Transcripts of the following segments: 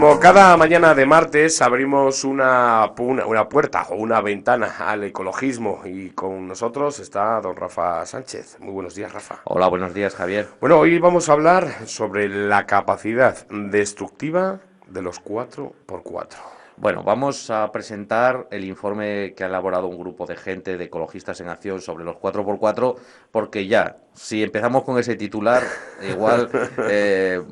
Como cada mañana de martes abrimos una puerta o una ventana al ecologismo y con nosotros está don Rafa Sánchez. Muy buenos días, Rafa. Hola, buenos días, Javier. Bueno, hoy vamos a hablar sobre la capacidad destructiva de los 4x4. Bueno, vamos a presentar el informe que ha elaborado un grupo de gente, de ecologistas en acción, sobre los 4x4, porque ya, si empezamos con ese titular, igual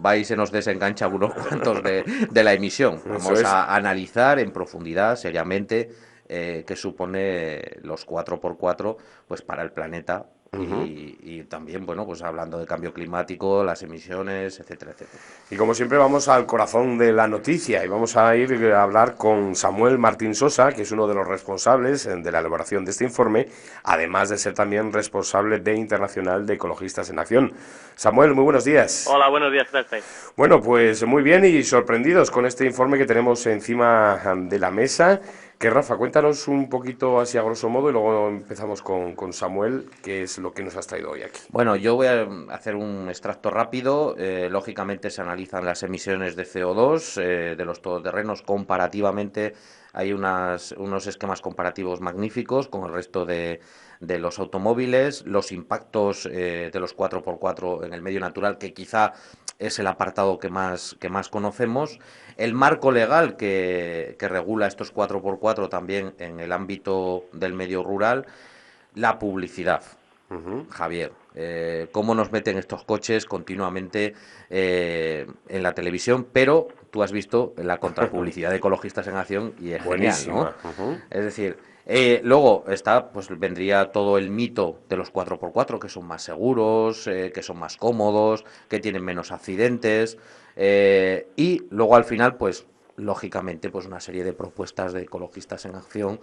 va y se nos desengancha unos cuantos de la emisión. Eso Vamos es. a analizar en profundidad, seriamente, qué supone los 4x4 pues, para el planeta. Ujú. Y también, bueno, pues hablando de cambio climático, las emisiones, etcétera, etcétera. Y como siempre vamos al corazón de la noticia y vamos a ir a hablar con Samuel Martín Sosa, que es uno de los responsables de la elaboración de este informe, además de ser también responsable de Internacional de Ecologistas en Acción. Samuel, muy buenos días. Hola, buenos días, ¿qué tal estáis? Bueno, pues muy bien y sorprendidos con este informe que tenemos encima de la mesa. Que Rafa, cuéntanos un poquito así a grosso modo y luego empezamos con Samuel, que es lo que nos has traído hoy aquí. Bueno, yo voy a hacer un extracto rápido. Lógicamente se analizan las emisiones de CO2 de los todoterrenos comparativamente. Hay unos esquemas comparativos magníficos con el resto de los automóviles, los impactos de los 4x4 en el medio natural, que quizá es el apartado que más conocemos, el marco legal que regula estos 4x4 también en el ámbito del medio rural, la publicidad. Ujú. Javier, cómo nos meten estos coches continuamente en la televisión, pero tú has visto la contrapublicidad de Ecologistas en Acción y es genial, ¿no? Buenísima. Ujú. Es decir, luego está, pues vendría todo el mito de los 4x4, que son más seguros, que son más cómodos, que tienen menos accidentes, y luego al final, pues lógicamente, pues una serie de propuestas de Ecologistas en Acción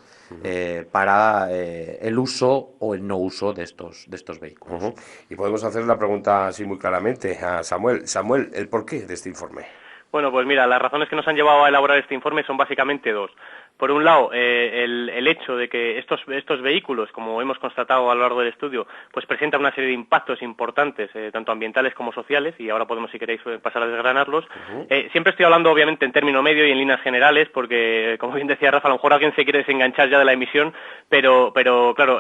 para el uso o el no uso de estos vehículos. Ujú. Y podemos hacer la pregunta así muy claramente a Samuel. Samuel, ¿el porqué de este informe? Bueno, pues mira, las razones que nos han llevado a elaborar este informe son básicamente dos. Por un lado, el hecho de que estos vehículos, como hemos constatado a lo largo del estudio, pues presentan una serie de impactos importantes, tanto ambientales como sociales, y ahora podemos, si queréis, pasar a desgranarlos. Ujú. Siempre estoy hablando, obviamente, en término medio y en líneas generales, porque, como bien decía Rafa, a lo mejor alguien se quiere desenganchar ya de la emisión, pero claro,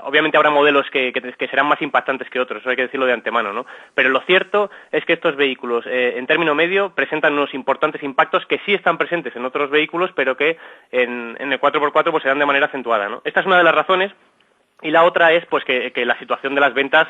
obviamente habrá modelos que serán más impactantes que otros, eso hay que decirlo de antemano, ¿no? Pero lo cierto es que estos vehículos, en término medio, presentan unos importantes impactos que sí están presentes en otros vehículos, pero que en el 4x4 pues se dan de manera acentuada, ¿no? Esta es una de las razones. Y la otra es pues que la situación de las ventas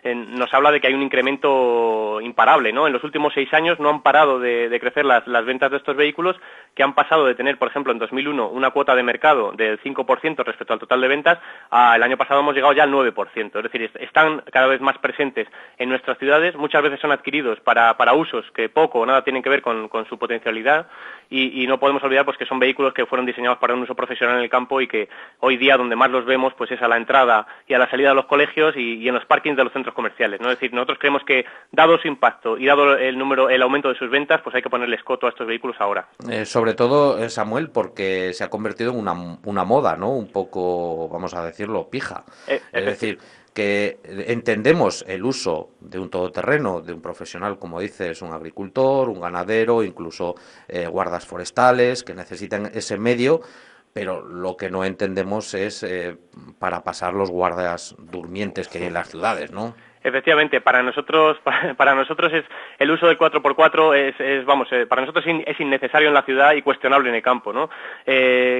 nos habla de que hay un incremento imparable, ¿no? En los últimos 6 años no han parado de crecer las ventas de estos vehículos, que han pasado de tener, por ejemplo, en 2001 una cuota de mercado del 5% respecto al total de ventas, el año pasado hemos llegado ya al 9%. Es decir, están cada vez más presentes en nuestras ciudades, muchas veces son adquiridos para usos que poco o nada tienen que ver con su potencialidad, y no podemos olvidar pues que son vehículos que fueron diseñados para un uso profesional en el campo y que hoy día donde más los vemos pues es a la entrada y a la salida de los colegios y en los parkings de los centros comerciales, ¿no? Es decir, nosotros creemos que dado su impacto y dado el aumento de sus ventas, pues hay que ponerles coto a estos vehículos ahora. Sobre todo, Samuel, porque se ha convertido en una moda, ¿no? Un poco, vamos a decirlo, pija. Es decir, que entendemos el uso de un todoterreno, de un profesional, como dices, un agricultor, un ganadero, incluso guardas forestales, que necesitan ese medio, pero lo que no entendemos es para pasar los guardas durmientes que hay en las ciudades, ¿no? Efectivamente, para nosotros es el uso del 4x4 para nosotros es innecesario en la ciudad y cuestionable en el campo, ¿no?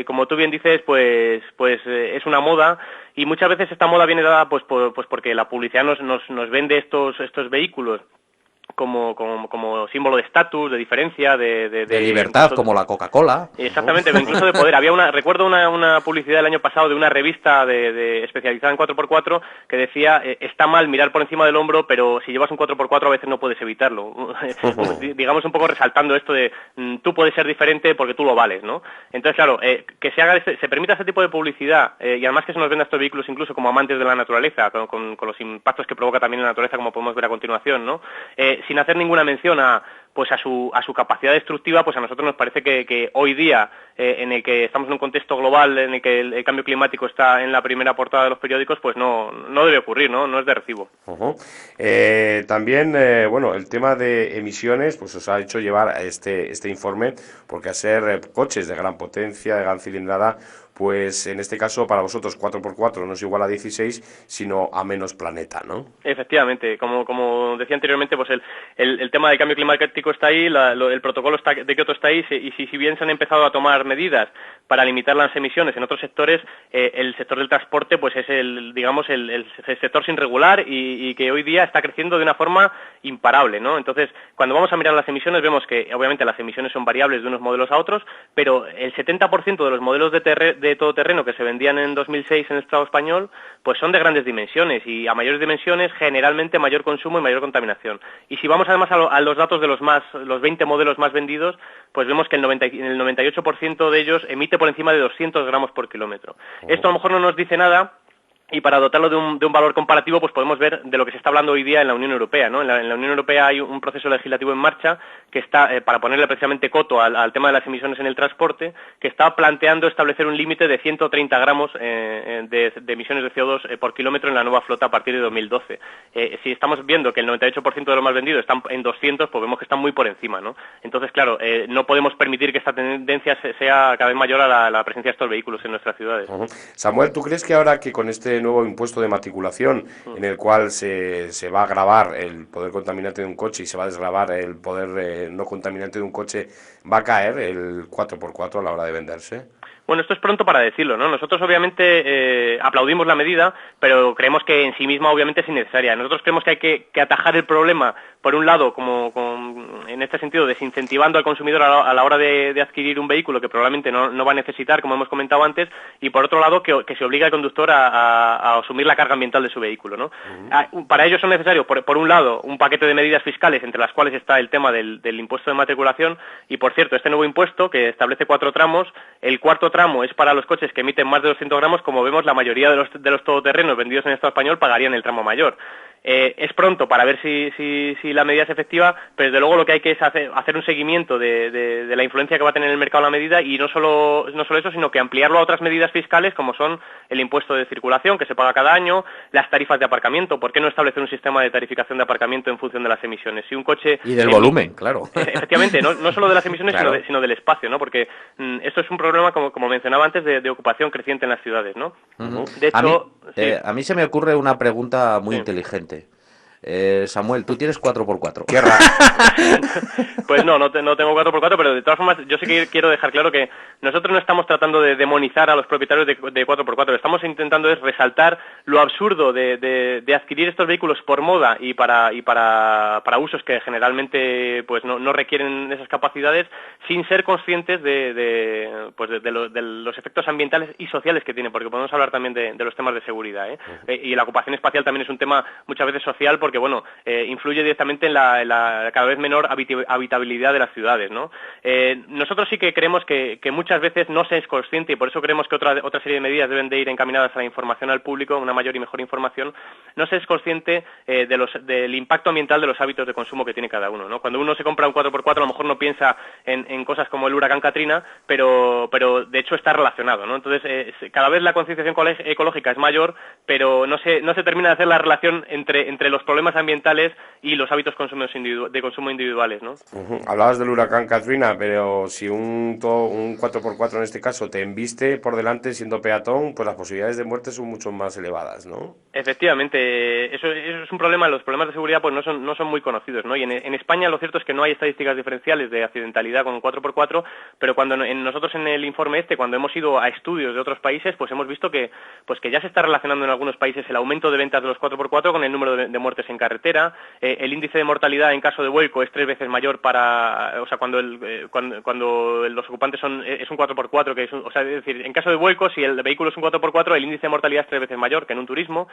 Como tú bien dices, pues es una moda, y muchas veces esta moda viene dada pues porque la publicidad nos vende estos vehículos como símbolo de estatus, de diferencia, De libertad, incluso, como la Coca-Cola. exactamente, pero incluso de poder. Recuerdo una publicidad del año pasado de una revista de especializada en 4x4 que decía, está mal mirar por encima del hombro, pero si llevas un 4x4 a veces no puedes evitarlo. Digamos un poco resaltando esto de tú puedes ser diferente porque tú lo vales, ¿no? Entonces, claro, que se permita este tipo de publicidad, y además que se nos venda estos vehículos incluso como amantes de la naturaleza, con los impactos que provoca también en la naturaleza, como podemos ver a continuación, ¿no? Sin hacer ninguna mención a su capacidad destructiva, pues a nosotros nos parece que hoy día en el que estamos en un contexto global en el que el cambio climático está en la primera portada de los periódicos, pues no debe ocurrir, no es de recibo. También, bueno, el tema de emisiones, pues os ha hecho llevar este informe, porque al ser coches de gran potencia, de gran cilindrada, pues en este caso para vosotros 4x4 no es igual a 16, sino a menos planeta, ¿no? Efectivamente, como decía anteriormente, pues el tema del cambio climático está ahí, el protocolo de Kioto está ahí, y si bien se han empezado a tomar medidas para limitar las emisiones en otros sectores, el sector del transporte pues es el sector sin regular y que hoy día está creciendo de una forma imparable, ¿no? Entonces, cuando vamos a mirar las emisiones vemos que obviamente las emisiones son variables de unos modelos a otros, pero el 70% de los modelos de todoterreno que se vendían en 2006 en el Estado español, pues son de grandes dimensiones, y a mayores dimensiones generalmente mayor consumo y mayor contaminación. Y si vamos además a los datos de los 20 modelos más vendidos, pues vemos que el 98% de ellos emite por encima de 200 gramos por kilómetro. Esto a lo mejor no nos dice nada, y para dotarlo de un valor comparativo, pues podemos ver de lo que se está hablando hoy día en la Unión Europea, ¿no? En la Unión Europea hay un proceso legislativo en marcha que está, para ponerle precisamente coto al tema de las emisiones en el transporte, que está planteando establecer un límite de 130 gramos de emisiones de CO2 por kilómetro en la nueva flota a partir de 2012. Si estamos viendo que el 98% de los más vendidos están en 200, pues vemos que están muy por encima, ¿no? Entonces, claro, no podemos permitir que esta tendencia sea cada vez mayor a la presencia de estos vehículos en nuestras ciudades. Samuel, ¿tú crees que ahora que con este nuevo impuesto de matriculación, en el cual se va a gravar el poder contaminante de un coche y se va a desgravar el poder no contaminante de un coche, va a caer el 4x4 a la hora de venderse? Bueno, esto es pronto para decirlo, ¿no? Nosotros obviamente aplaudimos la medida, pero creemos que en sí misma obviamente es innecesaria. Nosotros creemos que hay que atajar el problema, por un lado, en este sentido, desincentivando al consumidor a la hora de adquirir un vehículo que probablemente no va a necesitar, como hemos comentado antes, y por otro lado, que se obliga al conductor a asumir la carga ambiental de su vehículo, ¿no? Para ello son necesarios, por un lado, un paquete de medidas fiscales, entre las cuales está el tema del impuesto de matriculación, y por cierto, este nuevo impuesto, que establece 4 tramos, el cuarto tramo es para los coches que emiten más de 200 gramos, como vemos la mayoría de los todoterrenos vendidos en el Estado español pagarían el tramo mayor. Es pronto para ver si la medida es efectiva, pero desde luego lo que hay que es hacer un seguimiento de la influencia que va a tener en el mercado la medida, y no solo eso, sino que ampliarlo a otras medidas fiscales como son el impuesto de circulación que se paga cada año, las tarifas de aparcamiento. ¿Por qué no establecer un sistema de tarificación de aparcamiento en función de las emisiones? Si un coche y del volumen, claro. Efectivamente, no solo de las emisiones, claro, sino del espacio, ¿no? Porque esto es un problema, como mencionaba antes, de ocupación creciente en las ciudades, ¿no? De hecho, a mí se me ocurre una pregunta muy inteligente. Samuel, tú tienes 4x4. Qué raro. Pues no tengo 4x4, pero de todas formas yo sí que quiero dejar claro que nosotros no estamos tratando de demonizar a los propietarios de 4x4, estamos intentando es resaltar lo absurdo de adquirir estos vehículos por moda y para usos que generalmente pues no requieren esas capacidades, sin ser conscientes de los efectos ambientales y sociales que tiene, porque podemos hablar también de los temas de seguridad, y la ocupación espacial también es un tema muchas veces social, porque influye directamente en la cada vez menor habitabilidad de las ciudades, ¿no? Nosotros sí que creemos que muchas veces no se es consciente, y por eso creemos que otra serie de medidas deben de ir encaminadas a la información al público, una mayor y mejor información. No se es consciente del impacto ambiental de los hábitos de consumo que tiene cada uno, ¿no? Cuando uno se compra un 4x4 a lo mejor no piensa en cosas como el huracán Katrina, pero de hecho está relacionado, ¿no? Entonces cada vez la concienciación ecológica es mayor, pero no se termina de hacer la relación entre los problemas ambientales y los hábitos de consumo individuales, ¿no? Hablabas del huracán Katrina, pero si un 4x4 en este caso te embiste por delante siendo peatón, pues las posibilidades de muerte son mucho más elevadas, ¿no? Efectivamente, eso es un problema. Los problemas de seguridad pues no son muy conocidos, ¿no? Y en España lo cierto es que no hay estadísticas diferenciales de accidentalidad con un 4x4, pero cuando nosotros en el informe cuando hemos ido a estudios de otros países, pues hemos visto que ya se está relacionando en algunos países el aumento de ventas de los 4x4 con el número de muertes en carretera. El índice de mortalidad en caso de vuelco es 3 veces mayor cuando los ocupantes es un 4x4, es decir, en caso de vuelco, si el vehículo es un 4x4, el índice de mortalidad es 3 veces mayor que en un turismo.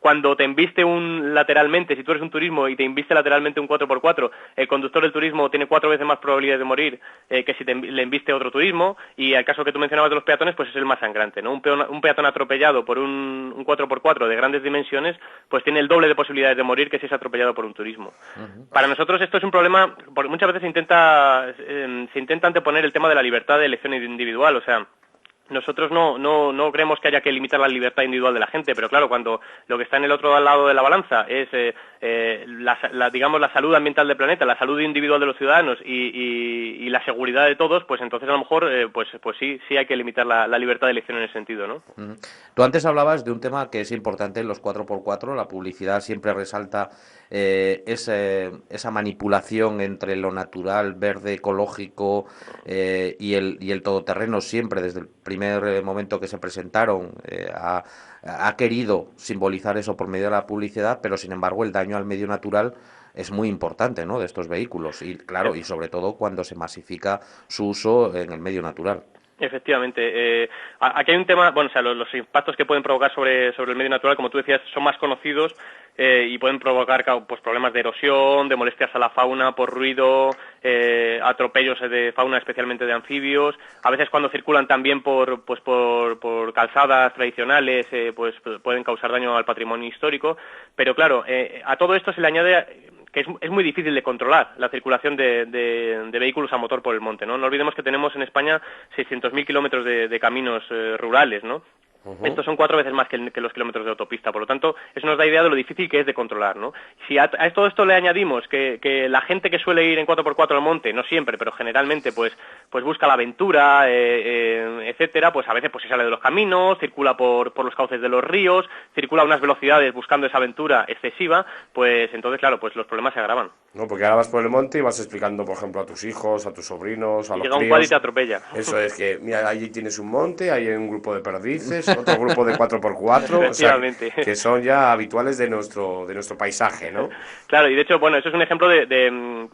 Cuando te embiste lateralmente, si tú eres un turismo y te embiste lateralmente un 4x4, el conductor del turismo tiene 4 veces más probabilidades de morir que si le embiste otro turismo, y el caso que tú mencionabas de los peatones, pues es el más sangrante, ¿no? Un peatón atropellado por un 4x4 de grandes dimensiones, pues tiene el doble de posibilidades de morir morir que si es atropellado por un turismo. Para nosotros esto es un problema, porque muchas veces se intenta anteponer el tema de la libertad de elección individual, o sea, nosotros no creemos que haya que limitar la libertad individual de la gente, pero claro, cuando lo que está en el otro lado de la balanza es digamos la salud ambiental del planeta, la salud individual de los ciudadanos y la seguridad de todos, pues entonces a lo mejor pues sí hay que limitar la libertad de elección en ese sentido, ¿no? Tú antes hablabas de un tema que es importante en los 4x4, la publicidad siempre resalta esa manipulación entre lo natural, verde, ecológico y el todoterreno, siempre desde el primer momento que se presentaron ha querido simbolizar eso por medio de la publicidad, pero sin embargo el daño al medio natural es muy importante, ¿no?, de estos vehículos y claro, y sobre todo cuando se masifica su uso en el medio natural. Efectivamente. Aquí hay un tema, bueno, o sea, los impactos que pueden provocar sobre el medio natural, como tú decías, son más conocidos y pueden provocar pues problemas de erosión, de molestias a la fauna por ruido, atropellos de fauna, especialmente de anfibios. A veces cuando circulan también por calzadas tradicionales, pues pueden causar daño al patrimonio histórico. Pero claro, a todo esto se le añade que es muy difícil de controlar la circulación de vehículos a motor por el monte, ¿no? No olvidemos que tenemos en España 600.000 kilómetros de caminos rurales, ¿no? Estos son 4 veces más que los kilómetros de autopista, por lo tanto, eso nos da idea de lo difícil que es de controlar, ¿no? Si a todo esto le añadimos que la gente que suele ir en 4x4 al monte, no siempre, pero generalmente, pues busca la aventura, etcétera, pues a veces pues se sale de los caminos, circula por los cauces de los ríos, circula a unas velocidades buscando esa aventura excesiva, pues entonces, claro, pues los problemas se agravan. No, porque ahora vas por el monte y vas explicando, por ejemplo, a tus hijos, a tus sobrinos, a los llega un críos. cuadro y te atropella. Eso es que, mira, allí tienes un monte, hay un grupo de perdices, otro grupo de 4x4, o sea, que son ya habituales de nuestro paisaje, ¿no? Claro, y de hecho, bueno, eso es un ejemplo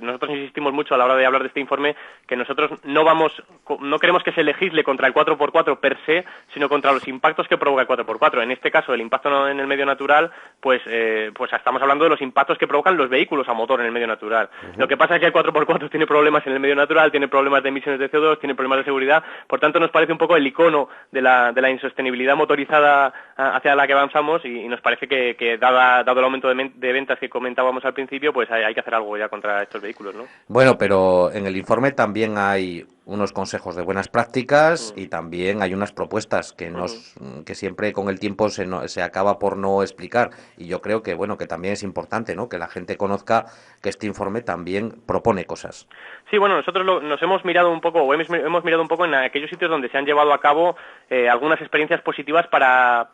nosotros insistimos mucho a la hora de hablar de este informe, que nosotros no queremos que se legisle contra el 4x4 per se, sino contra los impactos que provoca el 4x4. En este caso, el impacto en el medio natural, pues estamos hablando de los impactos que provocan los vehículos a motor en el medio natural. Lo que pasa es que el 4x4 tiene problemas en el medio natural, tiene problemas de emisiones de CO2, tiene problemas de seguridad, por tanto nos parece un poco el icono de la insostenibilidad motorizada hacia la que avanzamos y nos parece que dado el aumento de ventas que comentábamos al principio, pues hay que hacer algo ya contra estos vehículos, ¿no? Bueno, pero en el informe también hay unos consejos de buenas prácticas y también hay unas propuestas que siempre con el tiempo se acaba por no explicar, y yo creo que bueno, que también es importante, ¿no?, que la gente conozca que este informe también propone cosas. Sí, bueno, nosotros nos hemos mirado un poco, hemos mirado un poco en aquellos sitios donde se han llevado a cabo algunas experiencias positivas para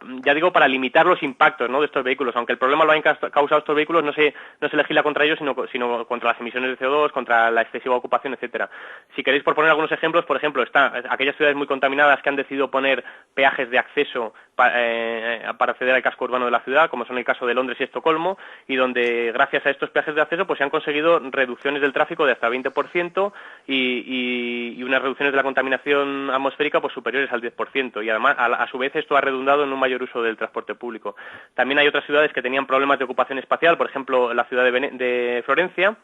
limitar los impactos, ¿no?, de estos vehículos, aunque el problema lo han causado estos vehículos, no se legisla contra ellos, sino contra las emisiones de CO2, contra la excesiva ocupación, etcétera. Si queréis, por poner algunos ejemplos, por ejemplo, aquellas ciudades muy contaminadas que han decidido poner peajes de acceso para acceder al casco urbano de la ciudad, como son el caso de Londres y Estocolmo, y donde gracias a estos peajes de acceso pues se han conseguido reducciones del tráfico de hasta 20% y unas reducciones de la contaminación atmosférica pues superiores al 10%, y además a su vez esto ha redundado en un mayor uso del transporte público. También hay otras ciudades que tenían problemas de ocupación espacial, por ejemplo la ciudad de Florencia,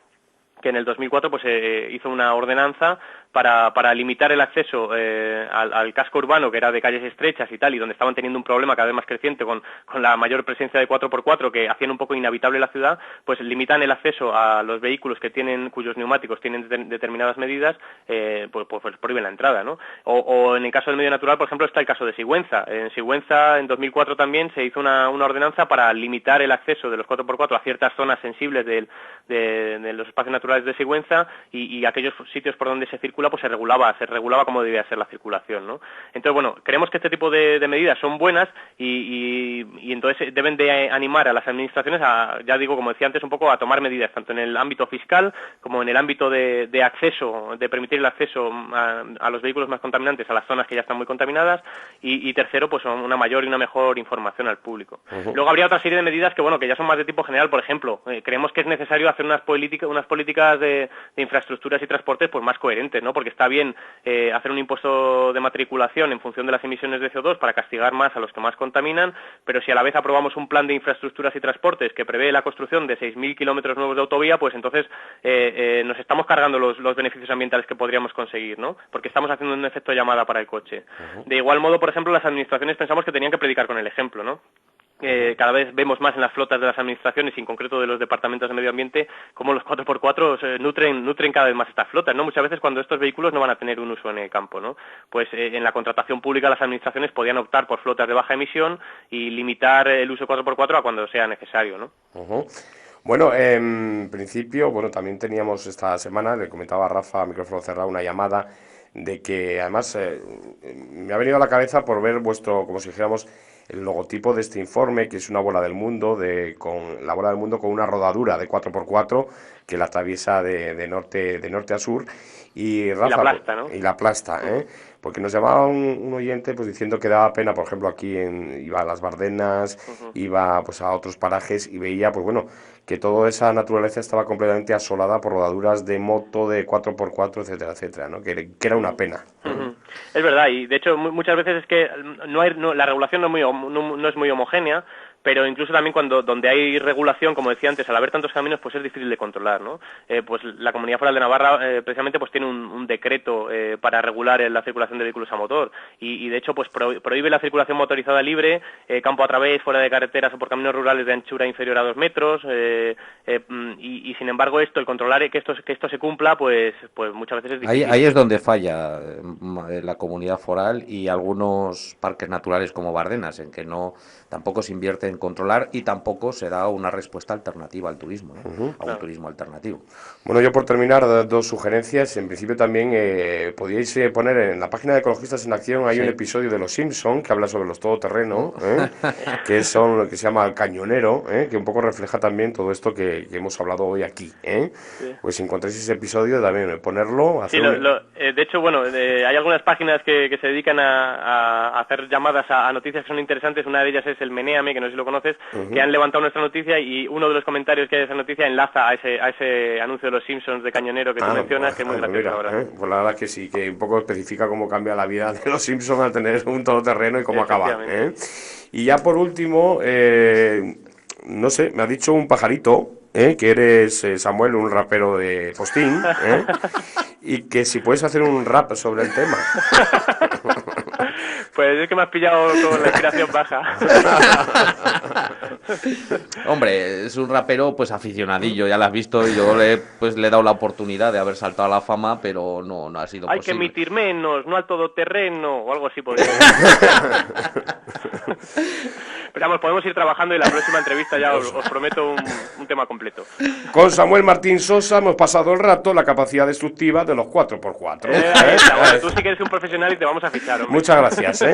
que en el 2004 pues hizo una ordenanza para limitar el acceso al casco urbano, que era de calles estrechas y tal, y donde estaban teniendo un problema cada vez más creciente con la mayor presencia de 4x4 que hacían un poco inhabitable la ciudad, pues limitan el acceso a los vehículos cuyos neumáticos tienen determinadas medidas, pues prohíben la entrada, ¿no? O en el caso del medio natural, por ejemplo, está el caso de Sigüenza. En Sigüenza, en 2004 también se hizo una ordenanza para limitar el acceso de los 4x4 a ciertas zonas sensibles de los espacios naturales de Sigüenza y aquellos sitios por donde se circula pues se regulaba cómo debía ser la circulación, ¿no? Entonces, bueno, creemos que este tipo de medidas son buenas y entonces deben de animar a las administraciones ya digo, como decía antes, un poco a tomar medidas, tanto en el ámbito fiscal como en el ámbito de acceso, de permitir el acceso a los vehículos más contaminantes a las zonas que ya están muy contaminadas y tercero, pues una mayor y una mejor información al público. Luego habría otra serie de medidas que ya son más de tipo general. Por ejemplo, creemos que es necesario hacer unas políticas de infraestructuras y transportes pues más coherentes, ¿no? Porque está bien hacer un impuesto de matriculación en función de las emisiones de CO2 para castigar más a los que más contaminan, pero si a la vez aprobamos un plan de infraestructuras y transportes que prevé la construcción de 6.000 kilómetros nuevos de autovía, pues entonces nos estamos cargando los beneficios ambientales que podríamos conseguir, ¿no? Porque estamos haciendo un efecto llamada para el coche. De igual modo, por ejemplo, las administraciones pensamos que tenían que predicar con el ejemplo, ¿no? cada vez vemos más en las flotas de las administraciones y en concreto de los departamentos de medio ambiente cómo los 4x4 nutren cada vez más estas flotas, ¿no? Muchas veces cuando estos vehículos no van a tener un uso en el campo, ¿no? Pues en la contratación pública las administraciones podían optar por flotas de baja emisión y limitar el uso 4x4 a cuando sea necesario, ¿no? Bueno, en principio, también teníamos esta semana, le comentaba a Rafa a micrófono cerrado, una llamada de que además me ha venido a la cabeza por ver como si dijéramos, el logotipo de este informe, que es una bola del mundo, con la bola del mundo con una rodadura de 4x4 que la atraviesa de norte a sur. Y Rafa, y la aplasta, ¿no? Y la aplasta, porque nos llamaba un oyente pues diciendo que daba pena, por ejemplo, aquí iba a las Bardenas, iba pues a otros parajes y veía que toda esa naturaleza estaba completamente asolada por rodaduras de moto, de 4x4, etcétera, etcétera, ¿no? Que era una pena. Es verdad, y de hecho muchas veces es que la regulación no es muy homogénea, pero incluso también donde hay regulación, como decía antes, al haber tantos caminos, pues es difícil de controlar, ¿no? Pues la Comunidad Foral de Navarra precisamente pues tiene un decreto para regular la circulación de vehículos a motor y de hecho pues prohíbe la circulación motorizada libre, campo a través, fuera de carreteras o por caminos rurales de anchura inferior a 2 metros y sin embargo el controlar que esto se cumpla pues muchas veces es difícil. Ahí es donde falla la Comunidad Foral y algunos parques naturales como Bardenas, en que tampoco se invierte en controlar y tampoco se da una respuesta alternativa al turismo, ¿no? A un turismo alternativo. Bueno, yo por terminar, dos sugerencias. En principio también podíais poner en la página de Ecologistas en Acción, hay un episodio de Los Simpson que habla sobre los todoterreno, que son lo que se llama El Cañonero, que un poco refleja también todo esto que hemos hablado hoy aquí. Sí. Pues si encontráis ese episodio también ponerlo. Sí, de hecho, hay algunas páginas que se dedican a hacer llamadas a noticias que son interesantes. Una de ellas es el Menéame, que no sé si lo conoces, que han levantado nuestra noticia y uno de los comentarios que hay de esa noticia enlaza a ese anuncio de Los Simpsons de Cañonero que tú mencionas, que es muy gracioso ahora. Pues la verdad que sí, que un poco especifica cómo cambia la vida de Los Simpsons al tener un todoterreno y cómo acaba. Y ya por último, no sé, me ha dicho un pajarito, que eres, Samuel, un rapero de postín, y que si puedes hacer un rap sobre el tema. Pues es que me has pillado con la inspiración baja. Hombre, es un rapero pues aficionadillo, ya lo has visto, y yo le he dado la oportunidad de haber saltado a la fama, pero no ha sido posible. Hay que emitir menos, no al todoterreno, o algo así podría. Pero vamos, podemos ir trabajando y la próxima entrevista ya os prometo un tema completo. Con Samuel Martín Sosa hemos pasado el rato, la capacidad destructiva de los 4x4. Tú sí que eres un profesional y te vamos a fichar, hombre. Muchas gracias.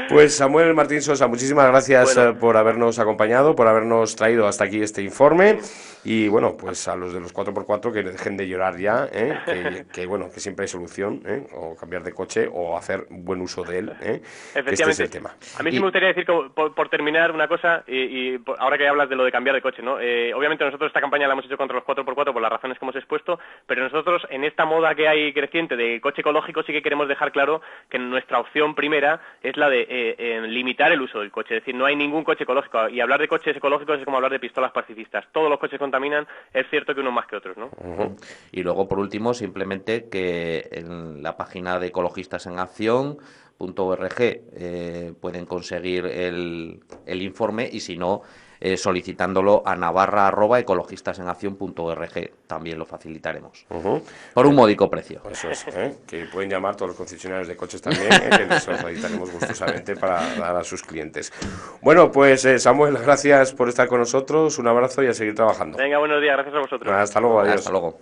Pues Samuel Martín Sosa, muchísimas gracias por habernos acompañado, por habernos traído hasta aquí este informe. Y bueno, pues a los de los 4x4 que dejen de llorar ya, que siempre hay solución, o cambiar de coche o hacer buen uso de él. Efectivamente. Este es el tema. A mí sí me gustaría decir, por terminar, una cosa, y ahora que hablas de lo de cambiar de coche, ¿no? Obviamente nosotros esta campaña la hemos hecho contra los 4x4 por las razones que hemos expuesto, pero nosotros en esta moda que hay creciente de coche ecológico sí que queremos dejar claro que nuestra opción primera es la de limitar el uso del coche. Es decir, no hay ningún coche ecológico. Y hablar de coches ecológicos es como hablar de pistolas pacifistas. Todos los coches contaminan, es cierto que unos más que otros, ¿no? Y luego, por último, simplemente que en la página de Ecologistas en Acción .org pueden conseguir el informe y si no, solicitándolo a navarra@ecologistasenaccion.org también lo facilitaremos por un módico precio. Eso es, que pueden llamar todos los concesionarios de coches también, que nos lo facilitaremos gustosamente para dar a sus clientes. Bueno, pues Samuel, gracias por estar con nosotros, un abrazo y a seguir trabajando. Venga, buenos días, gracias a vosotros. Hasta luego, adiós. Hasta luego.